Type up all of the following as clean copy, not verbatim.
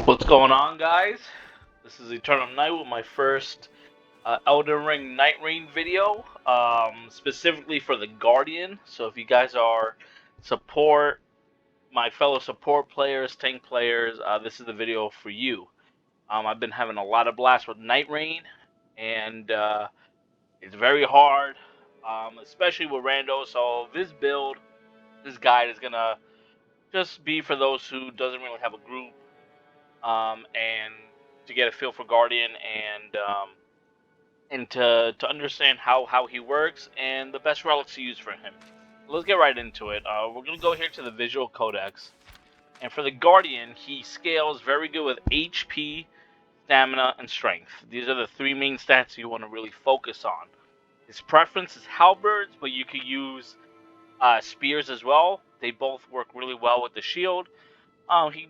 What's going on, guys? This is Eternal Night with my first Elden Ring NIGHTREIGN video, specifically for the Guardian. So if you guys are support, my fellow support players, tank players, this is the video for you. I've been having a lot of blast with NIGHTREIGN, and it's very hard, especially with rando. So this build, this guide is gonna just be for those who doesn't really have a group. And to get a feel for Guardian and to understand how he works and the best relics to use for him. Let's get right into it. We're gonna go here to the visual codex, and for the Guardian, he scales very good with HP, stamina, and strength. These are the three main stats you want to really focus on. His preference is halberds, but you could use spears as well. They both work really well with the shield. He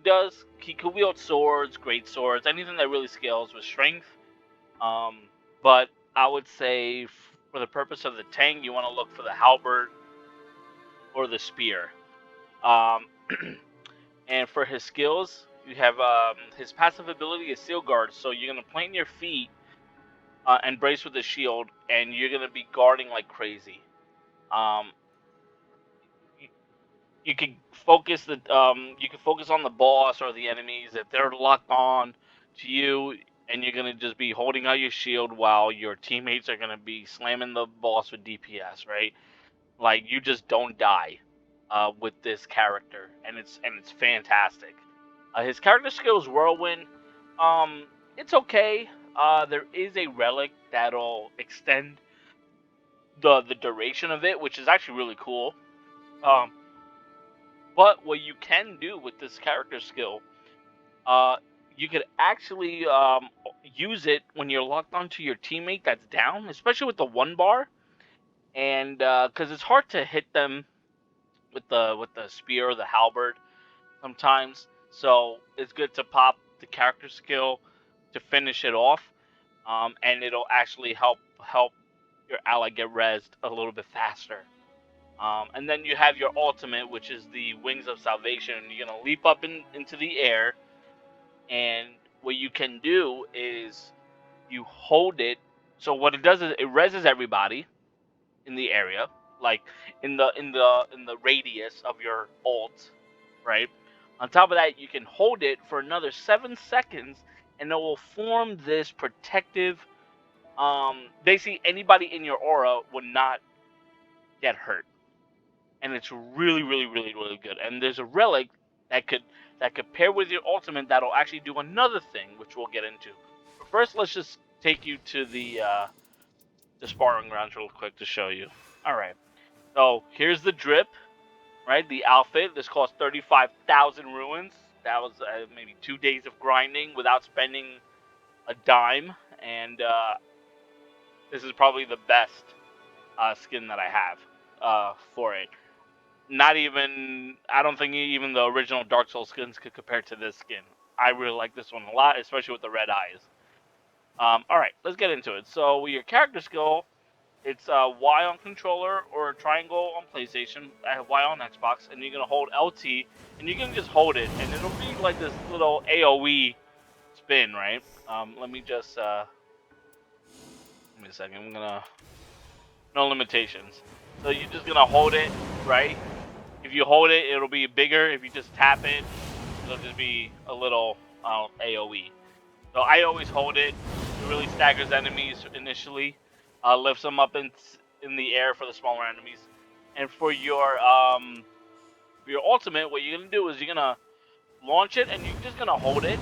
can wield swords, great swords, anything that really scales with strength. But I would say for the purpose of the tank, you want to look for the halberd or the spear. And for his skills, you have his passive ability is Seal Guard, so you're going to plant your feet and brace with the shield, and you're going to be guarding like crazy. You can focus on the boss or the enemies if they're locked on to you, and you're gonna just be holding out your shield while your teammates are gonna be slamming the boss with DPS, right? Like, you just don't die with this character, and it's fantastic. His character skill is Whirlwind. It's okay. There is a relic that'll extend the duration of it, which is actually really cool. But what you can do with this character skill, you could actually use it when you're locked onto your teammate that's down, especially with the one bar, and because it's hard to hit them with the spear or the halberd sometimes. So it's good to pop the character skill to finish it off, and it'll actually help your ally get rezzed a little bit faster. And then you have your ultimate, which is the Wings of Salvation. You're going to leap up into the air, and what you can do is you hold it. So what it does is it reses everybody in the area, like in the radius of your ult, right? On top of that, you can hold it for another 7 seconds, and it will form this protective. Basically, anybody in your aura would not get hurt. And it's really, really, really, really good. And there's a relic that could pair with your ultimate that'll actually do another thing, which we'll get into. But first, let's just take you to the sparring grounds real quick to show you. All right. So here's the drip, right? The outfit. This cost 35,000 ruins. That was maybe 2 days of grinding without spending a dime, and this is probably the best skin that I have for it. Not even, I don't think even the original Dark Souls skins could compare to this skin. I really like this one a lot, especially with the red eyes. Alright, let's get into it. So, with your character skill, it's Y on controller or triangle on PlayStation. I have Y on Xbox, and you're going to hold LT, and you can just hold it, and it'll be like this little AoE spin, right? Let me just, give me a second, I'm going to, no limitations. So, you're just going to hold it, right? If you hold it, it'll be bigger. If you just tap it, it'll just be a little AoE. So I always hold it. It really staggers enemies initially. Lifts them up in the air for the smaller enemies. And for your ultimate, what you're going to do is you're going to launch it, and you're just going to hold it,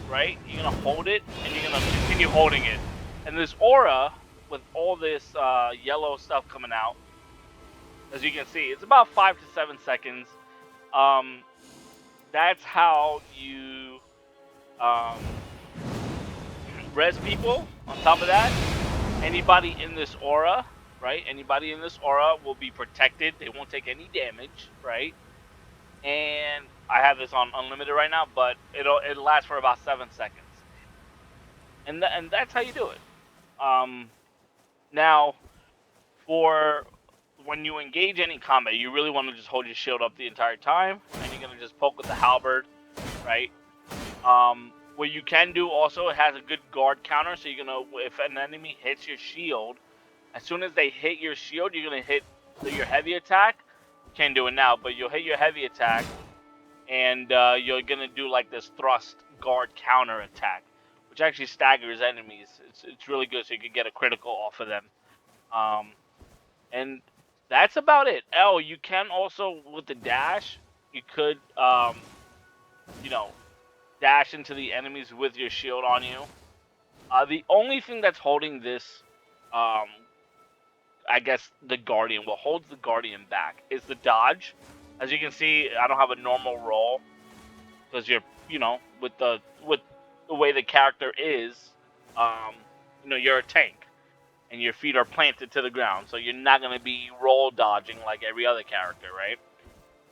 right? You're going to hold it, and you're going to continue holding it. And this aura, with all this yellow stuff coming out, as you can see, it's about 5 to 7 seconds. That's how you res people. On top of that, anybody in this aura, right? Anybody in this aura will be protected. They won't take any damage, right? And I have this on unlimited right now, but it'll last for about 7 seconds. And that's how you do it. Now, for when you engage any combat, you really want to just hold your shield up the entire time, and you're going to just poke with the halberd, right? what you can do also, it has a good guard counter, so you're gonna, if an enemy hits your shield, as soon as they hit your shield, you're gonna hit your heavy attack. You can't do it now, but you'll hit your heavy attack, and you're gonna do like this thrust guard counter attack, which actually staggers enemies. It's really good, so you can get a critical off of them. And that's about it. Oh, you can also, with the dash, you could you know, dash into the enemies with your shield on you. The only thing that's holding this, I guess, the Guardian, what holds the Guardian back is the dodge. As you can see, I don't have a normal roll because you're, with the way the character is, you're a tank and your feet are planted to the ground, so you're not gonna be roll dodging like every other character, right?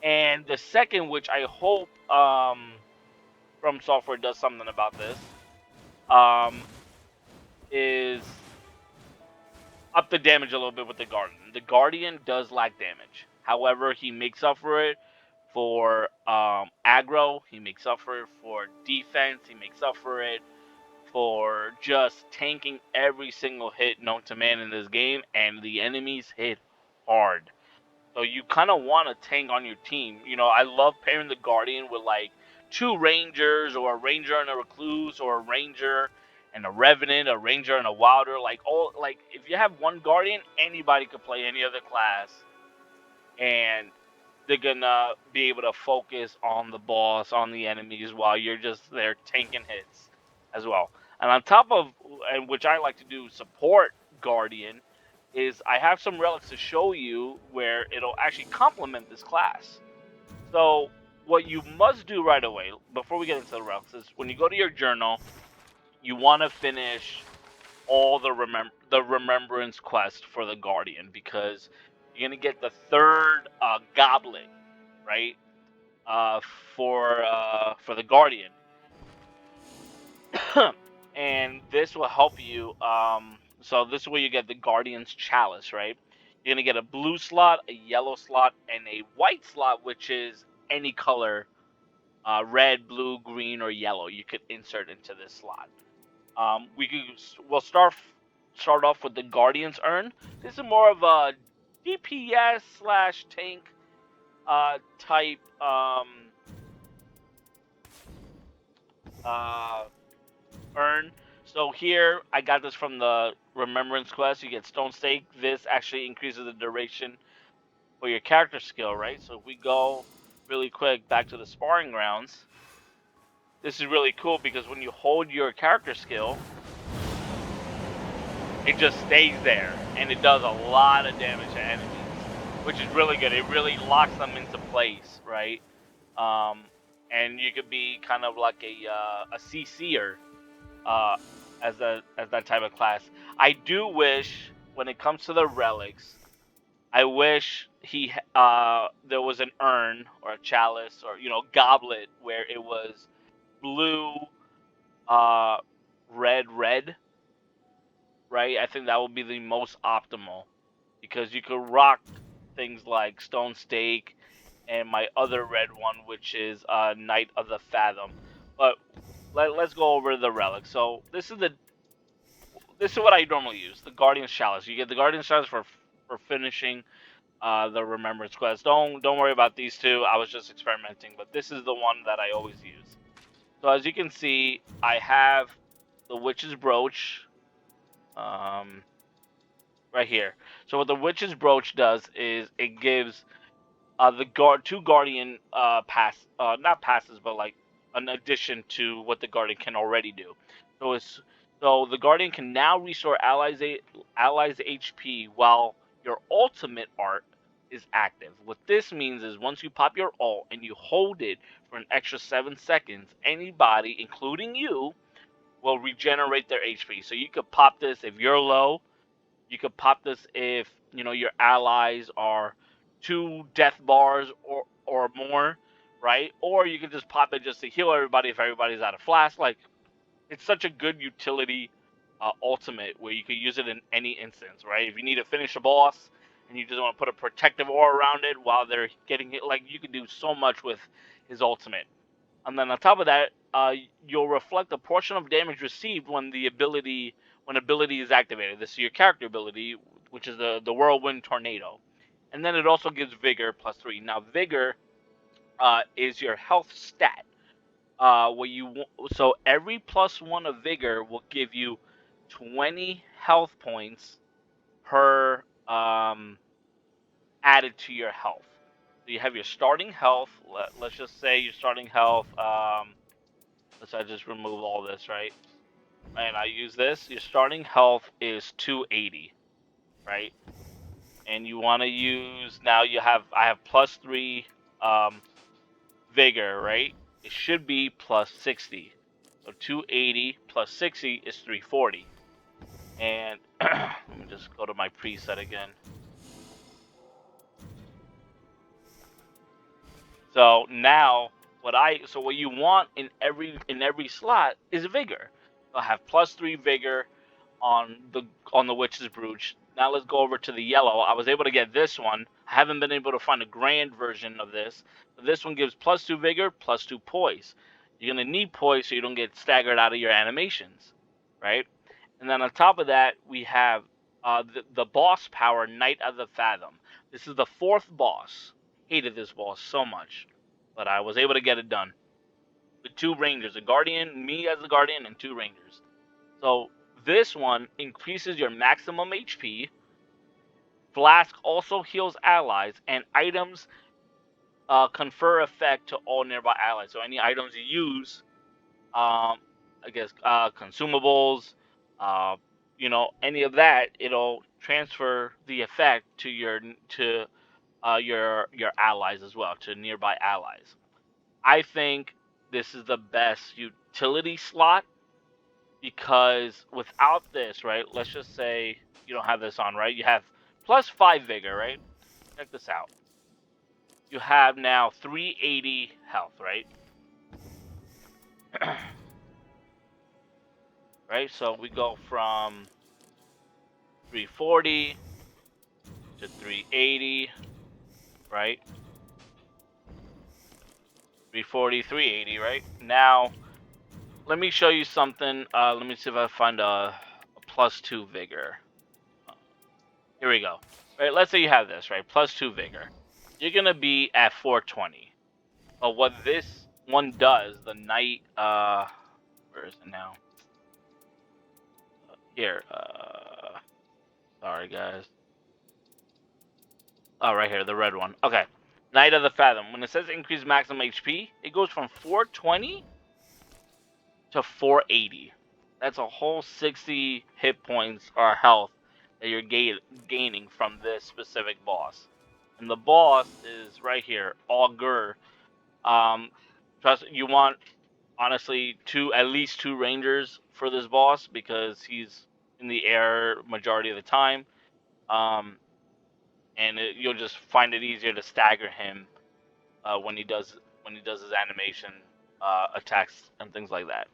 And the second, which I hope From Software does something about this, is up the damage a little bit with the Guardian. The Guardian does lack damage. However, he makes up for it for aggro. He makes up for it for defense. He makes up for it for just tanking every single hit known to man in this game, and the enemies hit hard. So you kind of want a tank on your team. I love pairing the Guardian with like 2 Rangers, or a Ranger and a Recluse, or a Ranger and a Revenant, a Ranger and a Wilder. Like if you have one Guardian, anybody could play any other class, and they're gonna be able to focus on the boss, on the enemies, while you're just there tanking hits as well. And on top of, and which I like to do, support Guardian, is I have some relics to show you where it'll actually complement this class. So what you must do right away, before we get into the relics, is when you go to your journal, you want to finish all the remembrance quest for the Guardian, because you're gonna get the 3rd goblet, right? Uh, for the Guardian, and this will help you. So this is where you get the Guardian's Chalice, right? You're gonna get a blue slot, a yellow slot, and a white slot, which is any color, red, blue, green, or yellow. You could insert into this slot. We'll start off with the Guardian's Urn. This is more of a DPS slash tank type urn. So here, I got this from the Remembrance quest. You get Stone Stake. This actually increases the duration for your character skill, right? So if we go really quick back to the sparring grounds, this is really cool because when you hold your character skill, it just stays there, and it does a lot of damage to enemies, which is really good. It really locks them into place, right? And you could be kind of like a CC'er as that type of class. I do wish, when it comes to the relics, I wish there was an urn or a chalice or goblet where it was blue, red, right? I think that would be the most optimal, because you could rock things like Stone Stake and my other red one, which is Knight of the Fathom. But let's go over the relics. So this is what I normally use: the Guardian's Chalice. You get the Guardian's Chalice for finishing the Remembrance quest. Don't worry about these two. I was just experimenting, but this is the one that I always use. So as you can see, I have the Witch's Brooch right here. So what the Witch's Brooch does is it gives the 2 Guardian not passes, but like an addition to what the Guardian can already do. So the Guardian can now restore allies HP while your ultimate art is active. What this means is once you pop your ult and you hold it for an extra 7 seconds, anybody, including you, will regenerate their HP. So you could pop this if you're low. You could pop this if your allies are 2 death bars or more, right? Or you could just pop it just to heal everybody if everybody's out of flash. Like, it's such a good utility ultimate where you could use it in any instance, right? If you need to finish a boss and you just want to put a protective aura around it while they're getting hit, like, you could do so much with his ultimate. And then on top of that, you'll reflect a portion of damage received when ability is activated. This is your character ability, which is the Whirlwind Tornado, and then it also gives Vigor +3. Now Vigor is your health stat. So every +1 of Vigor will give you 20 health points per added to your health. So you have your starting health. Let's just say your starting health. Let's just remove all this, right? And I use this. Your starting health is 280, right? And you want to use now. I have +3 Vigor, right? It should be +60. So 280 +60 is 340. And let me just go to my preset again. So now what you want in every slot is Vigor. So I have +3 Vigor on the Witch's Brooch. Now let's go over to the yellow. I was able to get this one. I haven't been able to find a grand version of this. But this one gives +2 Vigor, +2 Poise. You're gonna need Poise so you don't get staggered out of your animations, right? And then on top of that, we have the boss power, Knight of the Fathom. This is the 4th boss. Hated this boss so much, but I was able to get it done with 2 rangers, a guardian, me as a guardian, and 2 rangers. So this one increases your maximum HP. Flask also heals allies, and items confer effect to all nearby allies. So any items you use, consumables, any of that, it'll transfer the effect to your allies as well, to nearby allies. I think this is the best utility slot because without this, right? Let's just say you don't have this on, right? You have +5 Vigor, right? Check this out. You have now 380 health, right? Right, so we go from 340 to 380, right? 340, 380, right? Now, let me show you something. Let me see if I find a +2 Vigor. Here we go. Right, let's say you have this, right? +2 Vigor. You're gonna be at 420. But what this one does, the Knight, where is it now? Here, sorry guys. Oh, right here, the red one. Okay. Knight of the Fathom. When it says increase maximum HP, it goes from 420 to 480. That's a whole 60 hit points or health that you're gaining from this specific boss. And the boss is right here, Augur. Trust you want honestly at least 2 rangers for this boss because he's in the air majority of the time. And you'll just find it easier to stagger him when he does his animation attacks and things like that.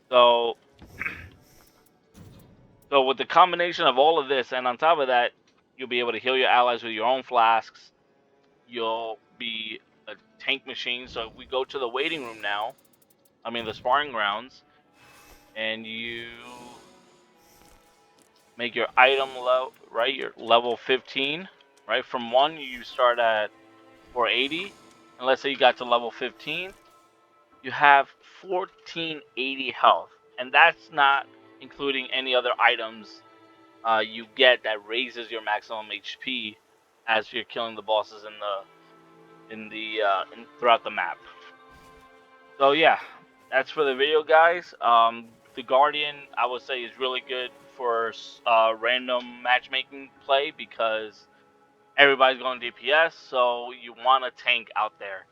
So with the combination of all of this, and on top of that, you'll be able to heal your allies with your own flasks. You'll be a tank machine. So we go to the waiting room now. I mean the sparring grounds, and you make your item level, right? Your level 15, right? From 1, you start at 480, and let's say you got to level 15, you have 1480 health, and that's not including any other items you get that raises your maximum HP as you're killing the bosses throughout the map. So yeah, that's for the video, guys. The Guardian, I would say, is really good for random matchmaking play because everybody's going DPS, so you want a tank out there.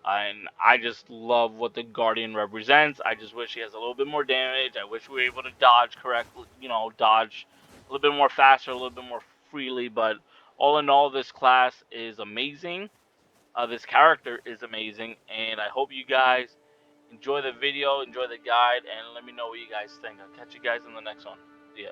And I just love what the Guardian represents. I just wish he has a little bit more damage. I wish we were able to dodge correctly, dodge a little bit more faster, a little bit more freely. But all in all, this class is amazing. This character is amazing, and I hope you guys enjoy the video, enjoy the guide, and let me know what you guys think. I'll catch you guys in the next one. See ya.